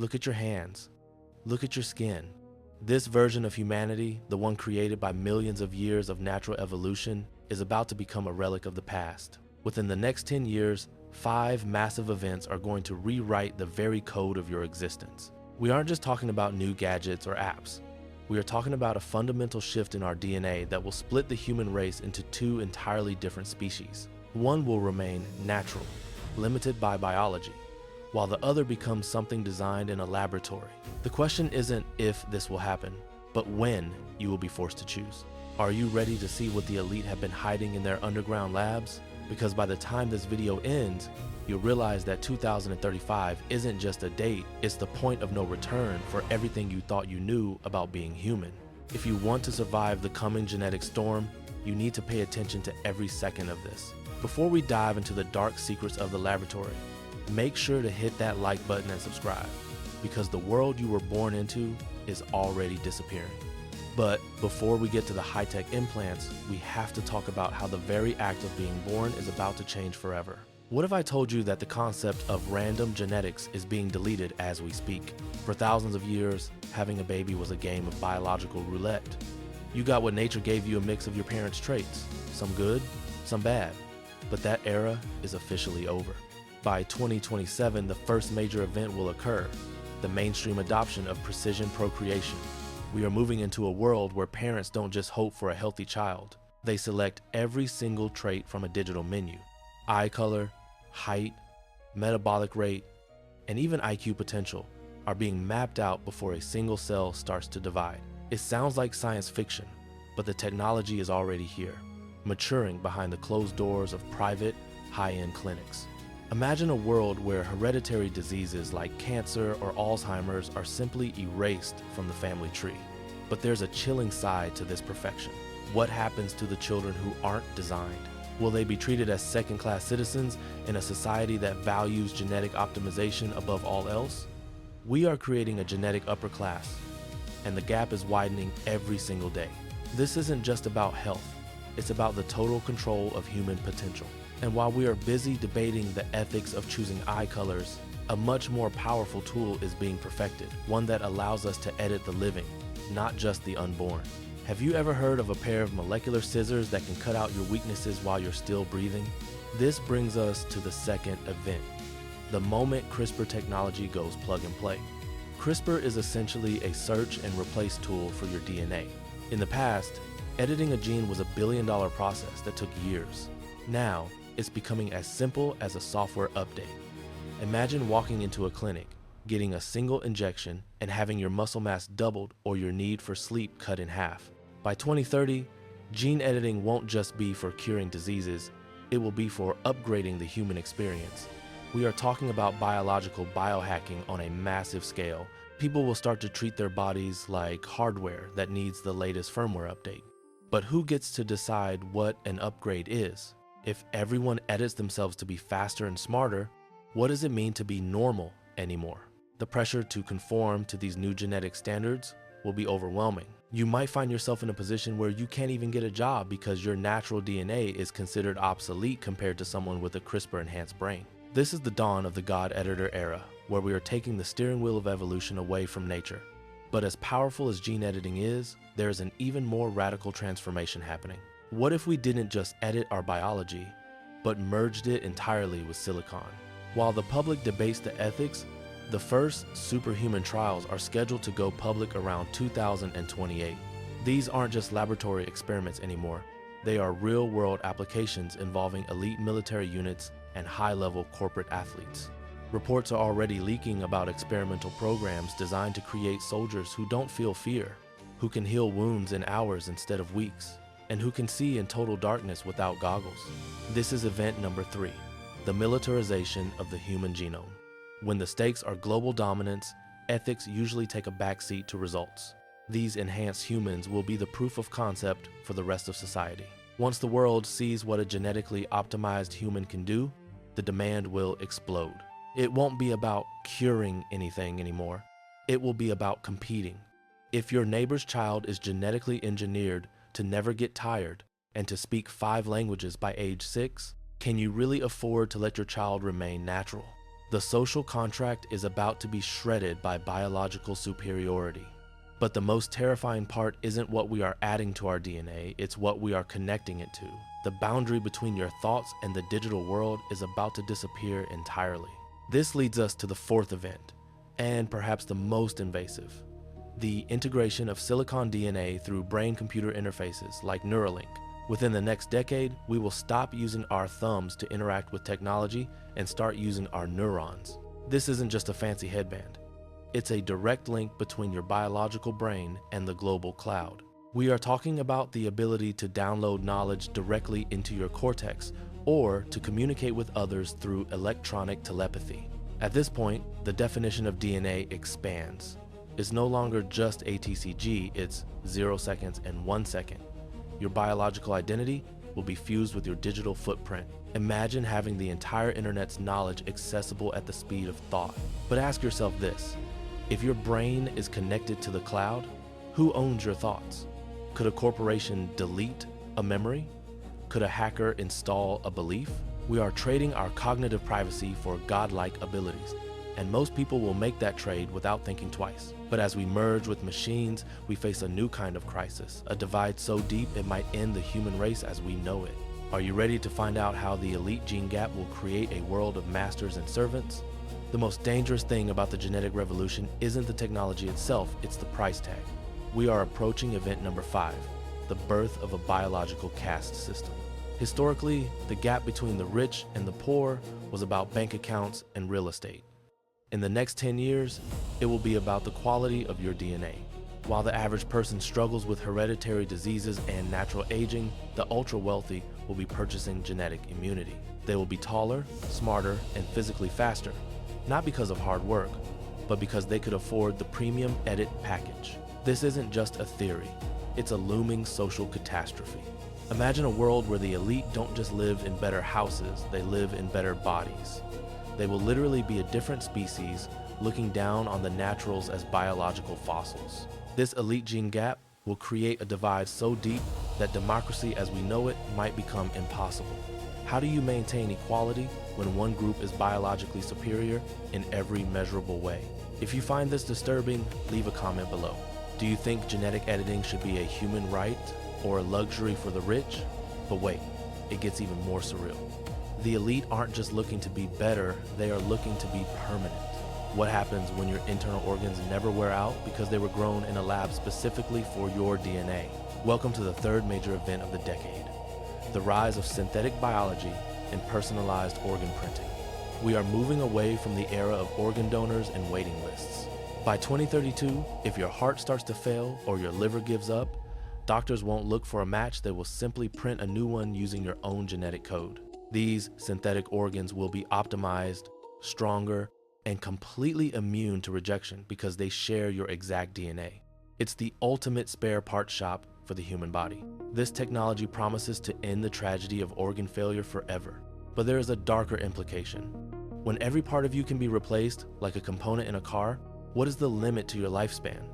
Look at your hands. Look at your skin. This version of humanity, the one created by millions of years of natural evolution, is about to become a relic of the past. Within the next 10 years, 5 massive events are going to rewrite the very code of your existence. We aren't just talking about new gadgets or apps. We are talking about a fundamental shift in our DNA that will split the human race into 2 entirely different species. One will remain natural, limited by biology, while the other becomes something designed in a laboratory. The question isn't if this will happen, but when you will be forced to choose. Are you ready to see what the elite have been hiding in their underground labs? Because by the time this video ends, you'll realize that 2035 isn't just a date, it's the point of no return for everything you thought you knew about being human. If you want to survive the coming genetic storm, you need to pay attention to every second of this. Before we dive into the dark secrets of the laboratory, make sure to hit that like button and subscribe, because the world you were born into is already disappearing. But before we get to the high-tech implants, we have to talk about how the very act of being born is about to change forever. What if I told you that the concept of random genetics is being deleted as we speak? For thousands of years, having a baby was a game of biological roulette. You got what nature gave you, a mix of your parents' traits, some good, some bad. But that era is officially over. By 2027, the first major event will occur, the mainstream adoption of precision procreation. We are moving into a world where parents don't just hope for a healthy child. They select every single trait from a digital menu. Eye color, height, metabolic rate, and even IQ potential are being mapped out before a single cell starts to divide. It sounds like science fiction, but the technology is already here, maturing behind the closed doors of private, high-end clinics. Imagine a world where hereditary diseases like cancer or Alzheimer's are simply erased from the family tree. But there's a chilling side to this perfection. What happens to the children who aren't designed? Will they be treated as second-class citizens in a society that values genetic optimization above all else? We are creating a genetic upper class, and the gap is widening every single day. This isn't just about health. It's about the total control of human potential. And while we are busy debating the ethics of choosing eye colors, a much more powerful tool is being perfected, one that allows us to edit the living, not just the unborn. Have you ever heard of a pair of molecular scissors that can cut out your weaknesses while you're still breathing? This brings us to the second event, the moment CRISPR technology goes plug and play. CRISPR is essentially a search and replace tool for your DNA. In the past, editing a gene was $1 billion process that took years. Now, it's becoming as simple as a software update. Imagine walking into a clinic, getting a single injection, and having your muscle mass doubled or your need for sleep cut in half. By 2030, gene editing won't just be for curing diseases, it will be for upgrading the human experience. We are talking about biological biohacking on a massive scale. People will start to treat their bodies like hardware that needs the latest firmware update. But who gets to decide what an upgrade is? If everyone edits themselves to be faster and smarter, what does it mean to be normal anymore? The pressure to conform to these new genetic standards will be overwhelming. You might find yourself in a position where you can't even get a job because your natural DNA is considered obsolete compared to someone with a CRISPR-enhanced brain. This is the dawn of the God Editor era, where we are taking the steering wheel of evolution away from nature. But as powerful as gene editing is, there is an even more radical transformation happening. What if we didn't just edit our biology, but merged it entirely with silicon? While the public debates the ethics, the first superhuman trials are scheduled to go public around 2028. These aren't just laboratory experiments anymore. They are real-world applications involving elite military units and high-level corporate athletes. Reports are already leaking about experimental programs designed to create soldiers who don't feel fear, who can heal wounds in hours instead of weeks, and who can see in total darkness without goggles. This is event number 3, the militarization of the human genome. When the stakes are global dominance, ethics usually take a backseat to results. These enhanced humans will be the proof of concept for the rest of society. Once the world sees what a genetically optimized human can do, the demand will explode. It won't be about curing anything anymore. It will be about competing. If your neighbor's child is genetically engineered to never get tired and to speak 5 languages by age 6, can you really afford to let your child remain natural? The social contract is about to be shredded by biological superiority. But the most terrifying part isn't what we are adding to our DNA, it's what we are connecting it to. The boundary between your thoughts and the digital world is about to disappear entirely. This leads us to the fourth event, and perhaps the most invasive: the integration of silicon DNA through brain-computer interfaces like Neuralink. Within the next decade, we will stop using our thumbs to interact with technology and start using our neurons. This isn't just a fancy headband. It's a direct link between your biological brain and the global cloud. We are talking about the ability to download knowledge directly into your cortex or to communicate with others through electronic telepathy. At this point, the definition of DNA expands. It's no longer just ATCG, it's 0 seconds and 1 second. Your biological identity will be fused with your digital footprint. Imagine having the entire internet's knowledge accessible at the speed of thought. But ask yourself this: if your brain is connected to the cloud, who owns your thoughts? Could a corporation delete a memory? Could a hacker install a belief? We are trading our cognitive privacy for godlike abilities, and most people will make that trade without thinking twice. But as we merge with machines, we face a new kind of crisis, a divide so deep it might end the human race as we know it. Are you ready to find out how the elite gene gap will create a world of masters and servants? The most dangerous thing about the genetic revolution isn't the technology itself, it's the price tag. We are approaching event number 5, the birth of a biological caste system. Historically, the gap between the rich and the poor was about bank accounts and real estate. In the next 10 years, it will be about the quality of your DNA. While the average person struggles with hereditary diseases and natural aging, the ultra-wealthy will be purchasing genetic immunity. They will be taller, smarter, and physically faster, not because of hard work, but because they could afford the premium edit package. This isn't just a theory, it's a looming social catastrophe. Imagine a world where the elite don't just live in better houses, they live in better bodies. They will literally be a different species, looking down on the naturals as biological fossils. This elite gene gap will create a divide so deep that democracy as we know it might become impossible. How do you maintain equality when one group is biologically superior in every measurable way? If you find this disturbing, leave a comment below. Do you think genetic editing should be a human right or a luxury for the rich? But wait, it gets even more surreal. The elite aren't just looking to be better, they are looking to be permanent. What happens when your internal organs never wear out because they were grown in a lab specifically for your DNA? Welcome to the third major event of the decade, the rise of synthetic biology and personalized organ printing. We are moving away from the era of organ donors and waiting lists. By 2032, if your heart starts to fail or your liver gives up, doctors won't look for a match, they will simply print a new one using your own genetic code. These synthetic organs will be optimized, stronger, and completely immune to rejection because they share your exact DNA. It's the ultimate spare part shop for the human body. This technology promises to end the tragedy of organ failure forever. But there is a darker implication. When every part of you can be replaced, like a component in a car, what is the limit to your lifespan?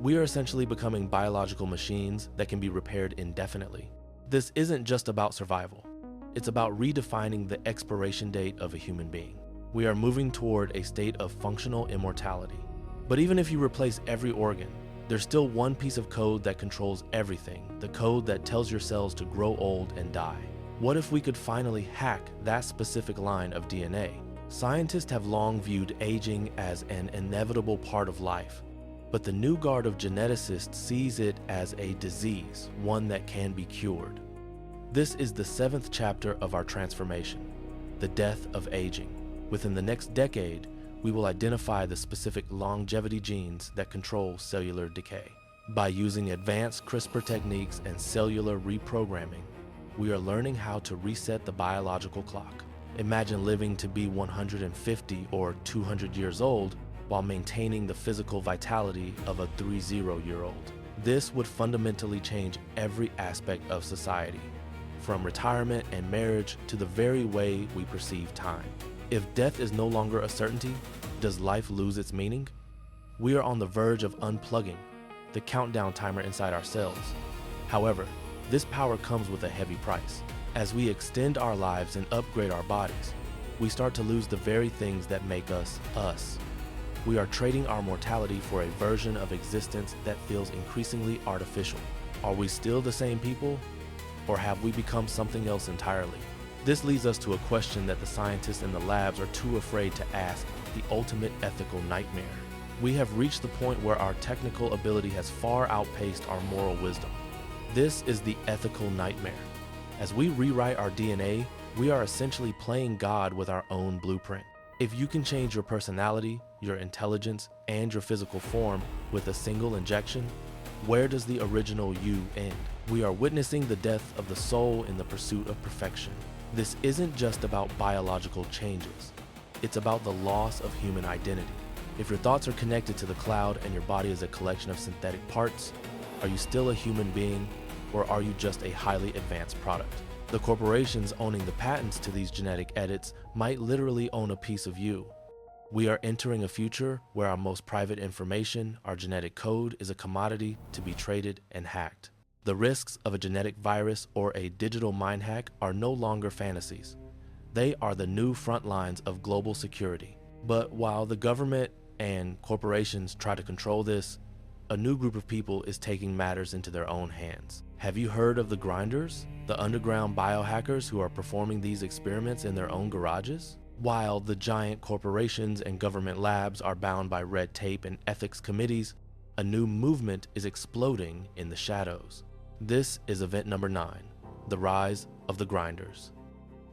We are essentially becoming biological machines that can be repaired indefinitely. This isn't just about survival. It's about redefining the expiration date of a human being. We are moving toward a state of functional immortality. But even if you replace every organ, there's still one piece of code that controls everything, the code that tells your cells to grow old and die. What if we could finally hack that specific line of DNA? Scientists have long viewed aging as an inevitable part of life, but the new guard of geneticists sees it as a disease, one that can be cured. This is the 7th chapter of our transformation, the death of aging. Within the next decade, we will identify the specific longevity genes that control cellular decay. By using advanced CRISPR techniques and cellular reprogramming, we are learning how to reset the biological clock. Imagine living to be 150 or 200 years old while maintaining the physical vitality of a 30-year-old. This would fundamentally change every aspect of society, from retirement and marriage to the very way we perceive time. If death is no longer a certainty, does life lose its meaning? We are on the verge of unplugging the countdown timer inside our cells. However, this power comes with a heavy price. As we extend our lives and upgrade our bodies, we start to lose the very things that make us us. We are trading our mortality for a version of existence that feels increasingly artificial. Are we still the same people, or have we become something else entirely? This leads us to a question that the scientists in the labs are too afraid to ask, the ultimate ethical nightmare. We have reached the point where our technical ability has far outpaced our moral wisdom. This is the ethical nightmare. As we rewrite our DNA, we are essentially playing God with our own blueprint. If you can change your personality, your intelligence, and your physical form with a single injection, where does the original you end? We are witnessing the death of the soul in the pursuit of perfection. This isn't just about biological changes. It's about the loss of human identity. If your thoughts are connected to the cloud and your body is a collection of synthetic parts, are you still a human being, or are you just a highly advanced product? The corporations owning the patents to these genetic edits might literally own a piece of you. We are entering a future where our most private information, our genetic code, is a commodity to be traded and hacked. The risks of a genetic virus or a digital mind hack are no longer fantasies. They are the new front lines of global security. But while the government and corporations try to control this, a new group of people is taking matters into their own hands. Have you heard of the grinders, the underground biohackers who are performing these experiments in their own garages? While the giant corporations and government labs are bound by red tape and ethics committees, a new movement is exploding in the shadows. This is event number 9, the rise of the grinders.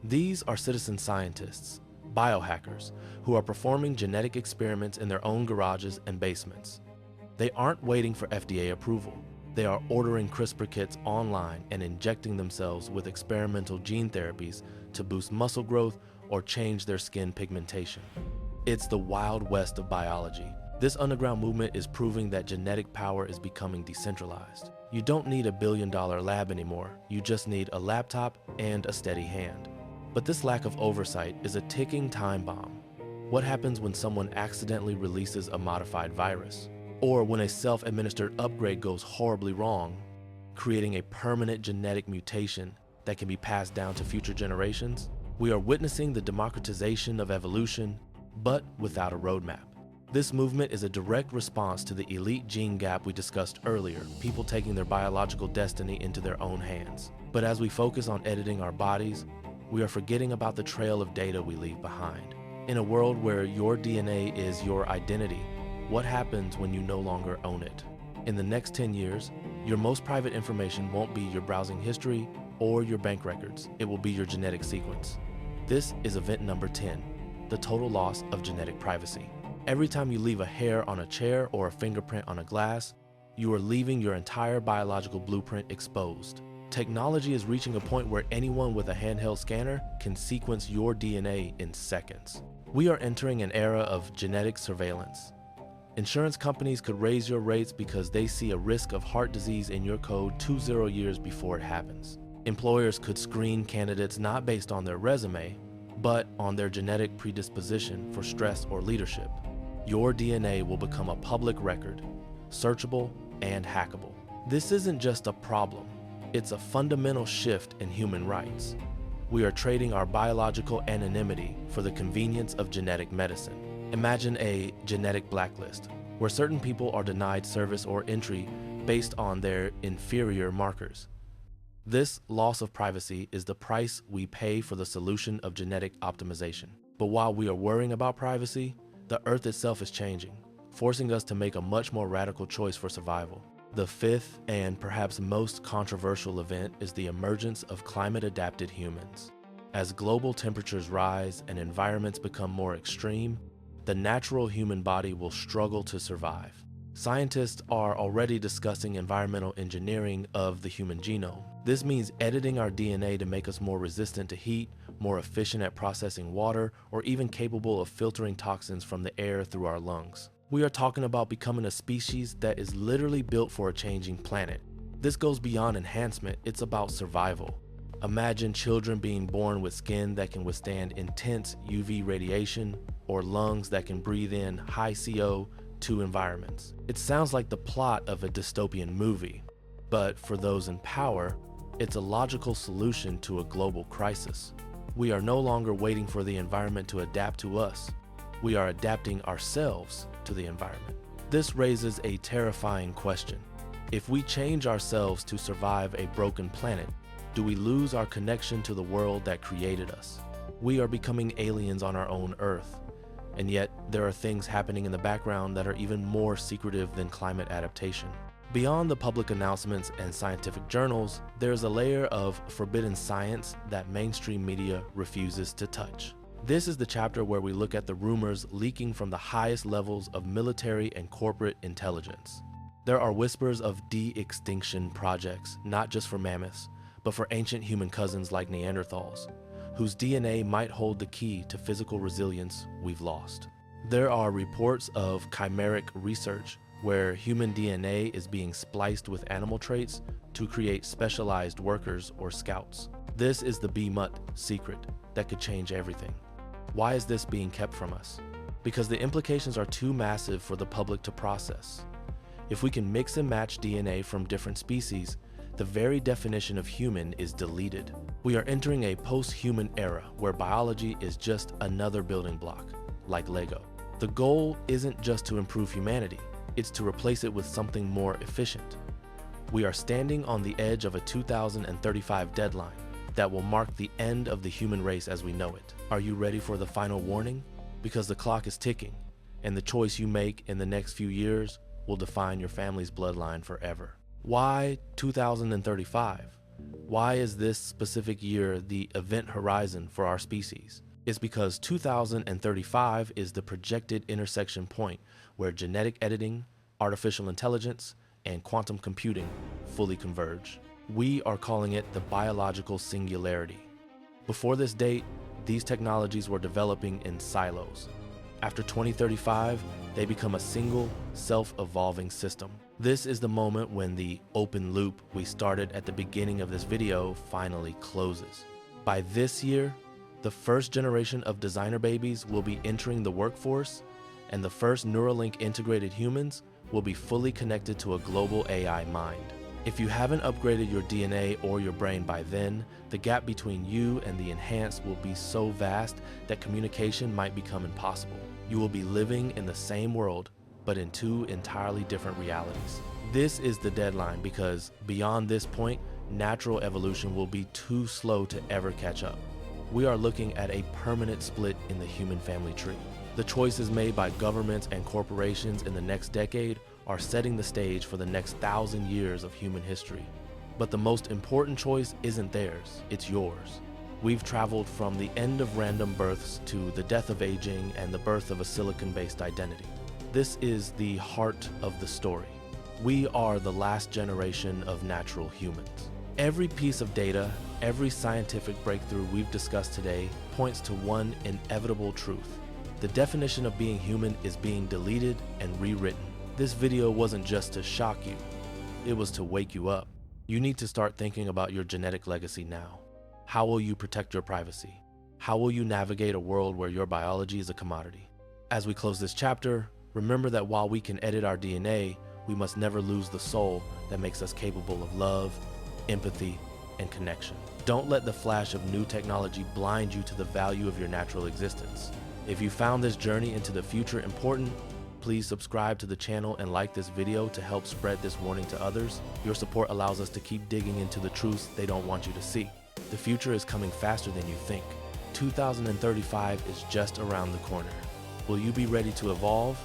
These are citizen scientists, biohackers, who are performing genetic experiments in their own garages and basements. They aren't waiting for FDA approval. They are ordering CRISPR kits online and injecting themselves with experimental gene therapies to boost muscle growth or change their skin pigmentation. It's the Wild West of biology. This underground movement is proving that genetic power is becoming decentralized. You don't need a billion-dollar lab anymore. You just need a laptop and a steady hand. But this lack of oversight is a ticking time bomb. What happens when someone accidentally releases a modified virus? Or when a self-administered upgrade goes horribly wrong, creating a permanent genetic mutation that can be passed down to future generations? We are witnessing the democratization of evolution, but without a roadmap. This movement is a direct response to the elite gene gap we discussed earlier, people taking their biological destiny into their own hands. But as we focus on editing our bodies, we are forgetting about the trail of data we leave behind. In a world where your DNA is your identity, what happens when you no longer own it? In the next 10 years, your most private information won't be your browsing history or your bank records. It will be your genetic sequence. This is event number 10, the total loss of genetic privacy. Every time you leave a hair on a chair or a fingerprint on a glass, you are leaving your entire biological blueprint exposed. Technology is reaching a point where anyone with a handheld scanner can sequence your DNA in seconds. We are entering an era of genetic surveillance. Insurance companies could raise your rates because they see a risk of heart disease in your code 20 years before it happens. Employers could screen candidates not based on their resume, but on their genetic predisposition for stress or leadership. Your DNA will become a public record, searchable and hackable. This isn't just a problem, it's a fundamental shift in human rights. We are trading our biological anonymity for the convenience of genetic medicine. Imagine a genetic blacklist, where certain people are denied service or entry based on their inferior markers. This loss of privacy is the price we pay for the solution of genetic optimization. But while we are worrying about privacy, the Earth itself is changing, forcing us to make a much more radical choice for survival. The fifth and perhaps most controversial event is the emergence of climate-adapted humans. As global temperatures rise and environments become more extreme, the natural human body will struggle to survive. Scientists are already discussing environmental engineering of the human genome. This means editing our DNA to make us more resistant to heat, more efficient at processing water, or even capable of filtering toxins from the air through our lungs. We are talking about becoming a species that is literally built for a changing planet. This goes beyond enhancement, it's about survival. Imagine children being born with skin that can withstand intense UV radiation, or lungs that can breathe in high CO2 environments. It sounds like the plot of a dystopian movie, but for those in power, it's a logical solution to a global crisis. We are no longer waiting for the environment to adapt to us. We are adapting ourselves to the environment. This raises a terrifying question. If we change ourselves to survive a broken planet, do we lose our connection to the world that created us? We are becoming aliens on our own Earth, and yet there are things happening in the background that are even more secretive than climate adaptation. Beyond the public announcements and scientific journals, there's a layer of forbidden science that mainstream media refuses to touch. This is the chapter where we look at the rumors leaking from the highest levels of military and corporate intelligence. There are whispers of de-extinction projects, not just for mammoths, but for ancient human cousins like Neanderthals, whose DNA might hold the key to physical resilience we've lost. There are reports of chimeric research, where human DNA is being spliced with animal traits to create specialized workers or scouts. This is the B-Mutt secret that could change everything. Why is this being kept from us? Because the implications are too massive for the public to process. If we can mix and match DNA from different species, the very definition of human is deleted. We are entering a post-human era where biology is just another building block, like Lego. The goal isn't just to improve humanity, it's to replace it with something more efficient. We are standing on the edge of a 2035 deadline that will mark the end of the human race as we know it. Are you ready for the final warning? Because the clock is ticking, and the choice you make in the next few years will define your family's bloodline forever. Why 2035? Why is this specific year the event horizon for our species? It's because 2035 is the projected intersection point where genetic editing, artificial intelligence, and quantum computing fully converge. We are calling it the biological singularity. Before this date, these technologies were developing in silos. After 2035, they become a single, self-evolving system. This is the moment when the open loop we started at the beginning of this video finally closes. By this year, the first generation of designer babies will be entering the workforce, and the first Neuralink integrated humans will be fully connected to a global AI mind. If you haven't upgraded your DNA or your brain by then, the gap between you and the enhanced will be so vast that communication might become impossible. You will be living in the same world, but in two entirely different realities. This is the deadline because beyond this point, natural evolution will be too slow to ever catch up. We are looking at a permanent split in the human family tree. The choices made by governments and corporations in the next decade are setting the stage for the next 1,000 years of human history. But the most important choice isn't theirs, it's yours. We've traveled from the end of random births to the death of aging and the birth of a silicon-based identity. This is the heart of the story. We are the last generation of natural humans. Every piece of data, every scientific breakthrough we've discussed today points to one inevitable truth. The definition of being human is being deleted and rewritten. This video wasn't just to shock you, it was to wake you up. You need to start thinking about your genetic legacy now. How will you protect your privacy? How will you navigate a world where your biology is a commodity? As we close this chapter, remember that while we can edit our DNA, we must never lose the soul that makes us capable of love, empathy, and connection. Don't let the flash of new technology blind you to the value of your natural existence. If you found this journey into the future important, please subscribe to the channel and like this video to help spread this warning to others. Your support allows us to keep digging into the truths they don't want you to see. The future is coming faster than you think. 2035 is just around the corner. Will you be ready to evolve,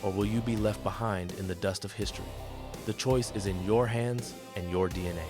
or will you be left behind in the dust of history? The choice is in your hands and your DNA.